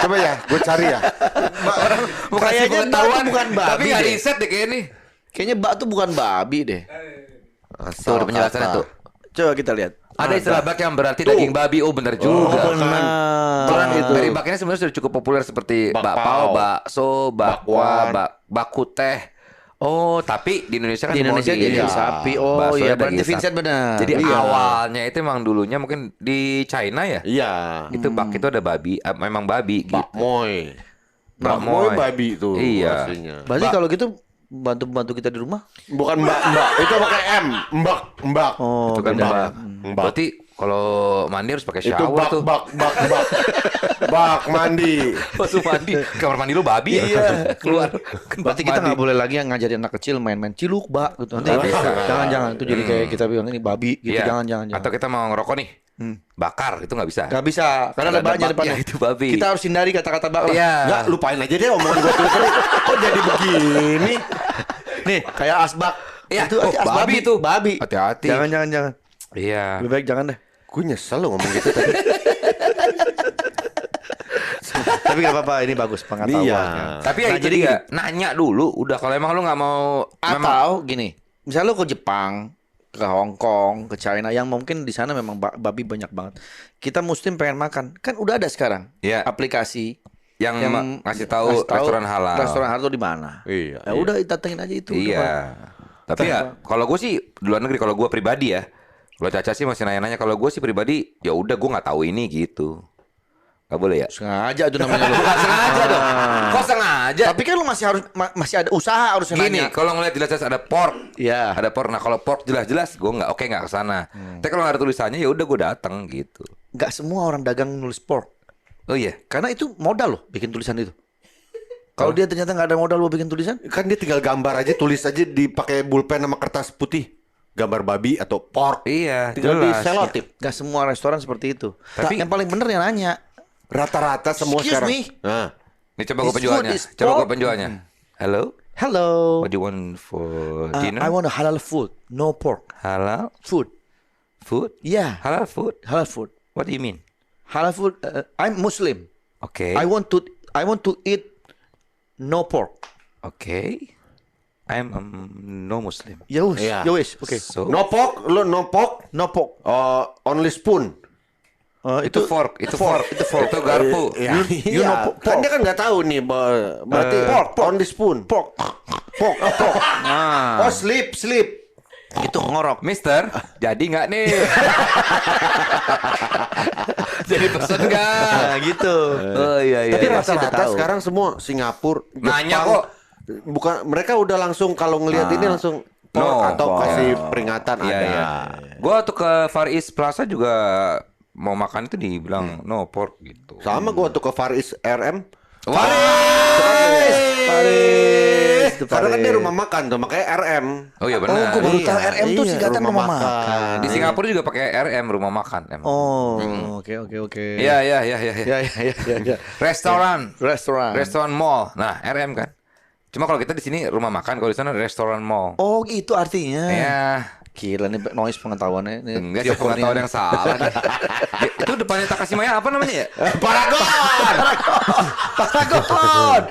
Coba ya, gue cari ya. Kayaknya bak itu bukan babi tapi nggak deh. riset deh kayak ini. Kayaknya bak itu bukan babi deh. Tuh ada penjelasannya tuh. Coba kita lihat. Ada istilah bak yang berarti daging babi. Oh benar juga. Orang itu. dari bak ini sebenarnya sudah cukup populer seperti Bakpao, bakpao, bakso, bakwa, bakwan. baku teh. Oh, tapi di Indonesia kan Di Indonesia semua jadi sapi. Oh baksonya iya, berarti daging Vincent sapi. benar. Jadi Iya. awalnya itu emang dulunya mungkin di China ya. Iya. Itu bak itu ada babi, memang babi gitu. Bakmoy. Bakmoy. Bakmoy babi itu Iya. aslinya. Berarti kalau gitu bantu kita di rumah. Bukan mbak, itu pakai M. Mbak. Oh, Itu kan beda. mbak. Mbak. Berarti Kalau mandi harus pakai Itu shower tuh. bak mandi. Masuk mandi. Kamar mandi lu babi ya? Keluar. Berarti kita nggak boleh lagi yang ngajarin anak kecil main-main ciluk, Bak, gitu. Nanti jangan itu jadi kayak kita bilang ini babi gitu. Iya. Jangan. Atau kita mau ngerokok nih. Bakar itu nggak bisa. Nggak bisa, karena ada banyak depannya. Itu babi. Kita harus hindari kata-kata bak lah. Iya. Enggak, lupain aja deh omongan gue tuh tadi. Kok jadi begini? Nih, kayak asbak. Iya. Itu Oh, asbak babi itu. Babi. Hati-hati. Jangan. Iya. Lebih baik jangan deh. Gue nyesel lo ngomong gitu tadi. Tapi nggak apa-apa, ini bagus pengetahuan. Iya. Tapi ya Nah, itu jadi dia. Nanya dulu. Udah kalau emang lu nggak mau. Atau gini, misalnya lu ke Jepang, ke Hong Kong, ke China, yang mungkin di sana memang babi banyak banget. Kita muslim pengen makan, kan udah ada sekarang Iya. aplikasi yang ngasih tahu restoran halal. Restoran halal tuh di mana? Iya, Ya udah datengin aja itu. Iya. Tapi ya kalau gue sih di luar negeri, kalau gue pribadi ya, kalau Caca sih masih nanya-nanya. Kalau gue sih pribadi, ya udah gue nggak tahu ini gitu. Gak boleh ya? Sengaja itu namanya lu. Bukan sengaja dong. Kok sengaja? Tapi kan lu masih harus masih ada usaha harus Gini, nanya. kalau ngeliat jelas-jelas ada pork, Iya. ada pork. Nah kalau pork jelas-jelas, gue nggak nggak kesana. Tapi kalau nggak ada tulisannya, ya udah gue datang gitu. Nggak semua orang dagang nulis pork. Oh iya. Karena itu modal loh bikin tulisan itu. Kalau dia ternyata nggak ada modal lo bikin tulisan, Kan dia tinggal gambar aja, tulis aja dipakai pulpen sama kertas putih. Gambar babi atau pork. Iya. Tinggal di Jelas. selotip. nggak semua restoran seperti itu. Tapi- yang paling bener yang nanya. Rata-rata semua Excuse sekarang. me? Nah, Nih coba gue This penjualnya. food is Coba gue pork. penjualnya. Hello. Hello. What do you want for dinner? I want a halal food, no pork. Halal Food. food. Yeah, Halal food. halal food. What do you mean? Halal food. I'm Muslim. Oke. I want to eat no pork. Oke. I'm no Muslim. Ya wis, Iya. ya wis. Oke. So no pork, lo no pork, No pork. only spoon. itu fork, itu fork, itu fork. itu garpu. Ya, you know pork. Kan dia kan nggak tahu nih, berarti pork. only spoon. Pork. Oh, sleep. Itu ngorok. Mister, jadi nggak nih? Jadi pesen nggak? Nah, gitu. Oh iya iya. Tapi iya. pasti udah rata-rata tahu. sekarang semua Singapura, Nanya Jepang, kok. bukan mereka udah langsung kalau ngelihat ini langsung pork No, atau pork. kasih peringatan Iya ada. iya. Gua tuh ke Far East Plaza juga mau makan itu dibilang no pork gitu. Sama gua tuh ke Far East RM. Paris. Itu Karena kan Paris. dia rumah makan tuh, makanya RM. Oh iya Oh, benar. gua baru Iya, tahu RM tuh iya, singkatan rumah rumah makan. Di Singapura juga pakai RM rumah makan emang. Oh, oke. Iya iya iya iya. Ya. Restoran. Restoran. Restoran mall. Nah, RM kan. Cuma kalau kita di sini rumah makan, kalau di sana restoran mall. Oh, itu artinya. Ya, Gila nih noise pengetahuannya. Ini enggak Tio sih pengetahuan yang salah. Itu depannya Takashimaya apa namanya ya? Paragon. Paragon.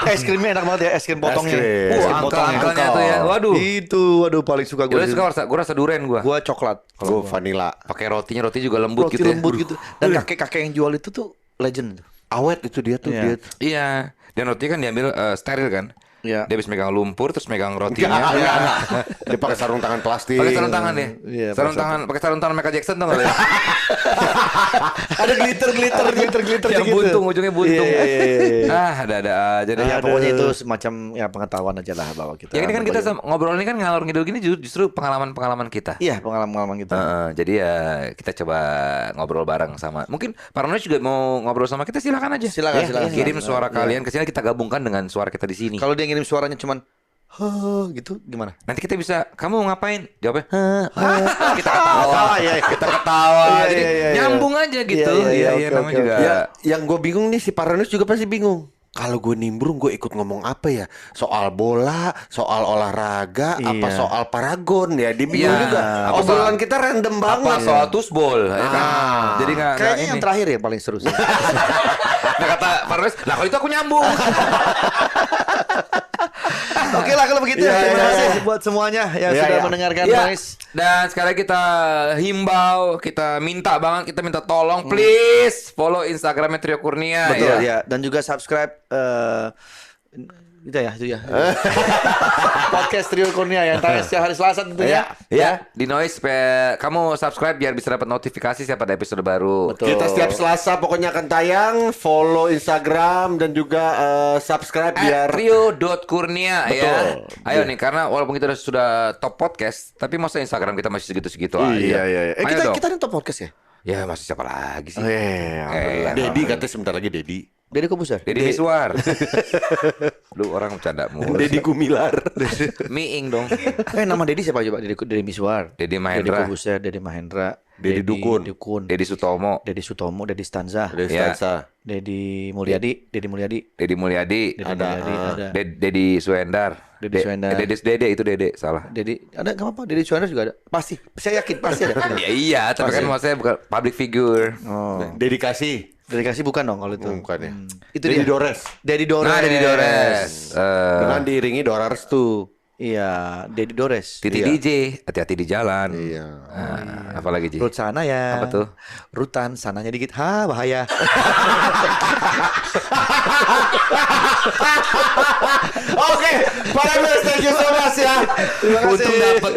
Es krimnya enak banget ya, es krim potongnya. krim. Es krim potongnya. Angka-angkanya tuh ya. Waduh. Itu, waduh paling suka gue. Gue suka rasa duren gua. Gua coklat. Gua vanilla. Pakai roti juga lembut Roti gitu ya. lembut gitu. Dan kakek-kakek yang jual itu tuh legend tuh. Awet itu dia tuh Iya. dia. Iya. Dan rotinya kan diambil steril kan. Iya. Dia habis megang lumpur terus megang rotinya. Dia pakai sarung tangan plastik. Pakai sarung tangan deh. Iya, sarung tangan, pakai sarung tangan Michael Jackson tuh enggak? Ada glitter Yang gitu. buntung, ujungnya buntung. Iya. Ada aja deh. Ya pokoknya itu semacam ya pengetahuan aja lah bahwa kita. Ya ini kan kita ngobrol ini kan ngalor ngidul gini justru pengalaman-pengalaman kita. Iya, pengalaman kita. Jadi ya kita coba ngobrol bareng sama. Mungkin Paranoid juga mau ngobrol sama kita, silakan aja. Silakan, silakan. Kirim suara kalian ke sini, kita gabungkan dengan suara kita di sini. Kalau dia ngirim suaranya cuman gitu gimana? Nanti kita bisa, kamu mau ngapain? Jawabnya, kita ketawa. iya. Kita ketawa. Iya, Jadi iya. nyambung aja gitu. Iya, Iya, oke, namanya oke, juga. Ya, yang gue bingung nih si Paranoid juga pasti bingung. Kalau gue nimbrung gue ikut ngomong apa ya? Soal bola, soal olahraga, apa Iya. soal paragon ya? Dia bingung Iya. juga. Apa Obrolan soal- kita random Apa banget. soal tusbol? Ya kan? Jadi nggak Kayaknya ini. yang terakhir ya paling seru sih. Nah, kata Paranoid, nah kalau itu aku nyambung. Oke lah kalau begitu. Iya, Terima iya, kasih iya. buat semuanya yang Iya, sudah iya. mendengarkan Iya. Noise. Dan sekarang kita himbau, kita minta banget, kita minta tolong, please follow Instagramnya Trio Kurnia. Betul ya. ya. Dan juga subscribe Itu ya. Podcast Trio Kurnia yang tayang setiap hari Selasa tentunya. Ya, di Noise supaya kamu subscribe biar bisa dapat notifikasi siapa ada episode baru. Betul. Kita setiap Selasa pokoknya akan tayang. Follow Instagram dan juga subscribe biar @trio.kurnia ya. Betul. Ayo nih karena walaupun kita sudah top podcast, tapi masa Instagram kita masih segitu-segitu aja. Iya. Ayo dong. Kita ada top podcast ya? Ya masih siapa lagi sih? Dedi katanya sebentar lagi Dedi. Deddy Kobuser. Deddy Miswar. Lu orang bercanda mulu. Dedi Gumilar. Miing dong. Nama Deddy siapa coba? Deddy Miswar. Deddy Deddy Mahendra, Kobuser, Deddy Mahendra, Deddy Dukun. Deddy Sutomo, Deddy Sutomo, Deddy Stanza, Dedi Ya. Stansa. Deddy Mulyadi, Deddy Mulyadi, Deddy Mulyadi ada. Deddy Suendar. Deddy Suendar. Dede itu Dede salah. Deddy ada nggak apa-apa? Deddy Suendar juga ada. Pasti, saya yakin pasti ada. Ya iya, tapi kan maksudnya bukan public figure. Oh, Dedikasi. dedikasi bukan dong kalau itu. Bukan ya. Itu Dedi dia. Dores. Deddy Dores. Nah, Deddy Dores. Dengan diiringi Dora Restu. Iya, Deddy Dores. Titi Iya. DJ, hati-hati di jalan. Iya. Apalagi Ji? Rut sana ya. Apa tuh? Rutan sananya dikit. Bahaya. Oke, para viewers, thank you so much ya. Terima kasih. Untung dapat.